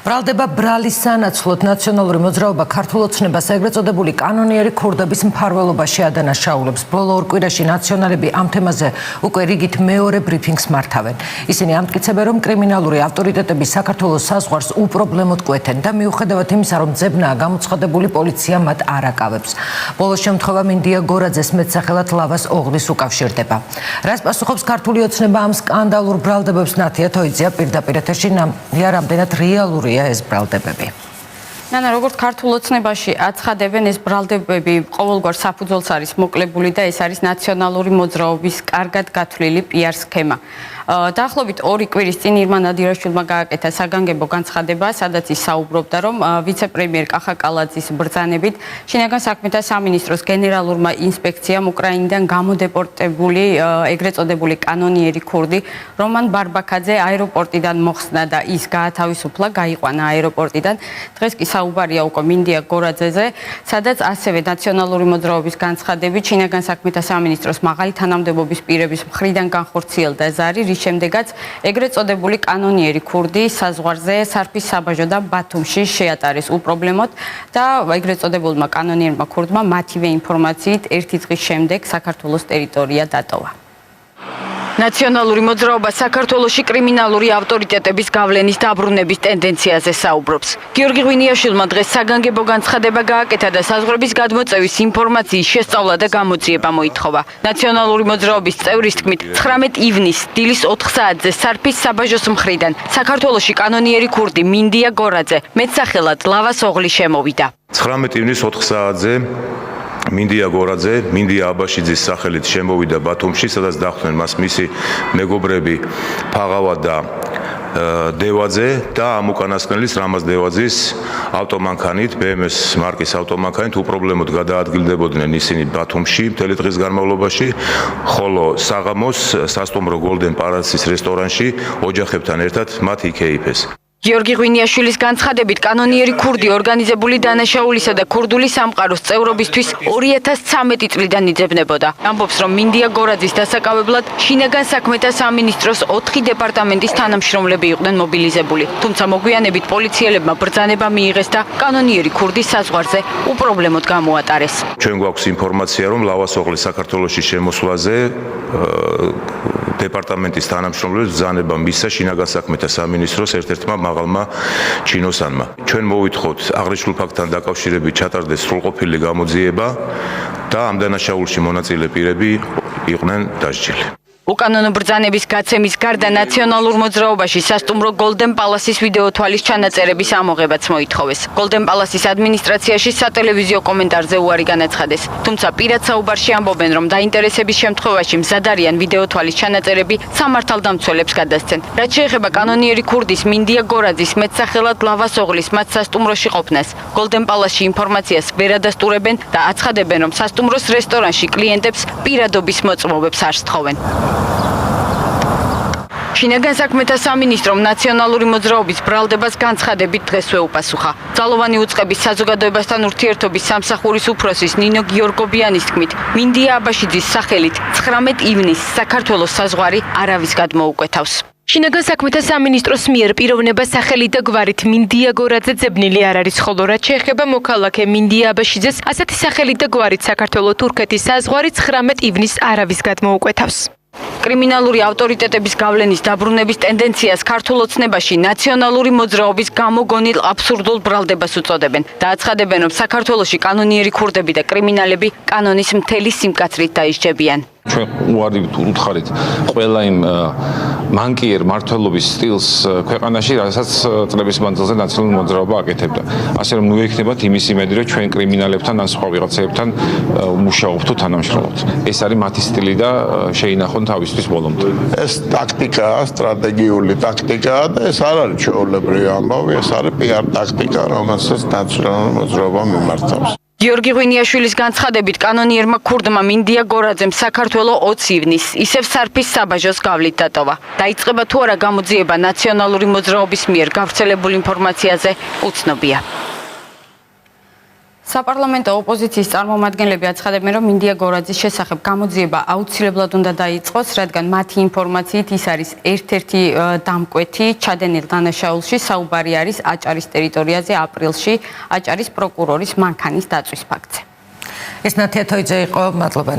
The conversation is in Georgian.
ბრალდება ბრალის სანაცვლოდ ნაციონალური მოძრაობა ქართულ ოცნებას ეგრეთ წოდებული კანონიერი ქურდების მფარველობაში ადანაშაულებს. ბოლო ორ კვირაში ნაციონალები ამ თემაზე უკვე რიგით მეორე ბრიფინგს მართავენ. ისინი ამტკიცებენ, რომ კრიმინალური ავტორიტეტები საქართველოს საზღვარს უპრობლემოდ კვეთენ და მიუხედავად იმისა, რომ ძებნაა გამოცხადებული, პოლიცია მათ არ აკავებს. ბოლო შემთხვევა მინდია გორაძეს მეტსახელად ლავას ოღლის უკავშირდება. რას პასუხობს ქართული ოცნება ამ სკანდალურ ბრალდებებს? ნათია თოიძია პირდაპირ ეთერში რამდენად რეალურია ეს ბრალდებები. ნანა, როგორც ქართულ ოცნებაში აცხადებენ, ეს ბრალდებები ყოველგვარ საფუძველს არის მოკლებული და ეს არის ნაციონალური მოძრაობის კარგად გათვლილი PR სქემა. დაახლოებით 2 კვირის წინ ირმა ნადირაშვილმა გააკეთა საგანგებო განცხადება, სადაც ის საუბრობდა, რომ ვიცე-პრემიერ კახა კალაძის ბრძანებით შინაგან საქმეთა სამინისტროს გენერალურმა ინსპექციამ უკრაინიდან გამოდეპორტებული ეგრეთ წოდებული კანონიერი ქურდი რომან ბარბაქაძე აეროპორტიდან მოხსნა და ის გაათავისუფლა, გაიყვანა აეროპორტიდან. დღეს კი საუბარია უკვე მინდია გორაძეზე, სადაც ასევე ნაციონალური მოძრაობის განცხადებით შინაგან საქმეთა სამინისტროს მაღალი თანამდებობის პირების მხრიდან განხორციელდა ზარი, რის შემდეგაც ეგრეთ წოდებული კანონიერი ქურდი საზღვარზე სარფის საბაჟო და ბათუმში შეატარეს უპრობლემოდ და ეგრეთ წოდებულმა კანონიერმა ქურდმა მათივე ინფორმაციით ერთი დღის შემდეგ საქართველოს ტერიტორია დატოვა. ნაციონალური მოძრაობა საქართველოში კრიმინალური ავტორიტეტების გავლენის დაბრუნების ტენდენციაზე საუბრობს. გიორგი ღვინიაშვილმა დღეს საგანგებო განცხადება გააკეთა და საზღვრების გადმოწევის ინფორმაციის შესწავლა და გამოძიება მოითხოვა. ნაციონალური მოძრაობის წევრის თქმით, 19 ივნისს დილის 4 საათზე სარფის საბაჟოს მხრიდან საქართველოში კანონიერი ქურდი მინდია გორაძე მეტსახელად ლავას ოღლი შემოვიდა. 19 ივნისს 4 საათზე მინდია გორაძე, მინდია აბაშიძის სახელით შემოვიდა ბათუმში, სადაც დახვდნენ მას მისი მეგობრები ფაღავა და დევაძე და ამ უკანასკნელის რამაზ დევაძის ავტომანქანით, BMW მარკის ავტომანქანით უპრობლემოდ გადაადგილდებოდნენ ისინი ბათუმში მთელი დღის განმავლობაში, ხოლო საღამოს სასტუმრო Golden Palace-ის რესტორანში ოჯახებთან ერთად მათ იქეიფეს. გიორგი ღვინიაშვილის განცხადებით, კანონიერი ქურდი ორგანიზებული დანაშაულისა და ქურდული სამყაროს წევრობისთვის 2013 წლიდან იძებნებოდა. ამბობს, რომ მინდია გორაძის დასაკავებლად შინაგან საქმეთა სამინისტროს 4 დეპარტამენტის თანამშრომლები იყვნენ მობილიზებული. თუმცა მოგვიანებით პოლიციელებმა ბრძანება მიიღეს და კანონიერი ქურდი საზღვარზე უპრობლემოდ გამოატარეს. ჩვენ გვაქვს ინფორმაცია, რომ ლავას ოღლის საქართველოში შემოსვლაზე დეპარტამენტის თანამშრომლებს ბრძანება მისცა შინაგან საქმეთა სამინისტროს ერთ-ერთმა მაღალმა ჩინოსანმა. ჩვენ მოვითხოვთ აღნიშნულ ფაქტთან დაკავშირებით ჩატარდეს სრულყოფილი გამოძიება და ამ დანაშაულში მონაწილე პირები იყვნენ დასჯილი. უკანონო ბრძანების გაცემის გარდა ნაციონალურ მოძრაობაში სასტუმრო Golden Palace-ის ვიდეო თვალის ჩანაწერების ამოღებაც მოითხოვეს. Golden Palace-ის ადმინისტრაციაში სატელევიზიო კომენტარზე უარი განაცხადეს. თუმცა პირად საუბარში ამბობენ, რომ დაინტერესების შემთხვევაში მზად არიან ვიდეო თვალის ჩანაწერები სამართალდამცველებს გადასცენ. რაც შეეხება კანონიერი ქურდის მინდია გორაძის მეტსახელად ლავას ოღლის მათ სასტუმროში ყოფნას, Golden Palace-ში ინფორმაციას ვერ ადასტურებენ და აცხადებენ, რომ სასტუმროს რესტორანში კლიენტებს პირადობის მოწმობებს არ სთხოვენ. შინაგან საქმეთა სამინისტრომ ნაციონალური მოძრაობის ბრალდებას განცხადებით დღესვე უპასუხა. ძალოვანი უწყების საზოგადოებასთან ურთიერთობის სამსახურის უფროსის ნინო გიორგობიანის თქმით, მინდია აბაშიძის სახელით 19 ივნისს საქართველოს საზღვარი არავის გადმოუკვეთავს. შინაგან საქმეთა სამინისტროს მიერ პიროვნება სახელით და გვარით მინდია გორაძე ძებნილი არ არის, ხოლო რაც შეეხება მოქალაქე მინდია აბაშიძეს, ასეთი სახელით და გვარით საქართველო-თურქეთის საზღვარი 19 ივნისს არავის გადმოუკვეთავს. კრიმინალური ავტორიტეტების გავლენის დაბრუნების ტენდენციას ქართულ ოცნებაში ნაციონალური მოძრაობის გამოგონილ აბსურდულ ბრალდებას უწოდებენ და აცხადებენ, რომ საქართველოში კანონიერი ქურდები და კრიმინალები კანონის მთელი სიმკაცრით დაისჯებიან. ჩვენ უარი უთხარით ყველა იმ მანკიერ მართლობის სტილს ქვეყანაში, რასაც წლების მანძილზე ნაციონალური მოძრაობა აკეთებდა. ასე რომ ნუ ექნებათ იმის იმედი, რომ ჩვენ კრიმინალებთან ან სხვა ვიღაცებთან მუშაობთ თუ თანამშრომლობთ. ეს არის მათი სტილი და შეინახონ თავისთვის ბოლომდე. ეს ტაქტიკაა, სტრატეგიული ტაქტიკაა და ეს არ არის ჩვეულებრივი ამბავი, ეს არის PR ტაქტიკა, რომელსაც ნაციონალური მოძრაობა მიმართავს. გიორგი ღვინიაშვილის განცხადებით, კანონიერმა ქურდმა მინდია გორაძემ საქართველო 20 ივნისს ისევ სარფის საბაჟოს გავლით დატოვა. დაიწყება თუ არა გამოძიება ნაციონალური მოძრაობის მიერ გავრცელებულ ინფორმაციაზე უცნობია. საპარლამენტო ოპოზიციის წარმომადგენლები აცხადებენ, რომ მინდია გორაძის შესახებ გამოძიება აუცილებლად უნდა დაიწყოს, რადგან მათი ინფორმაციით ის არის ერთ-ერთი დამკვეთი ჩადენილ დანაშაულში. საუბარი არის აჭარის ტერიტორიაზე აპრილში აჭარის პროკურორის მანქანის დაწვის ფაქტზე. ეს ნათია თოიძე იყო, მადლობა.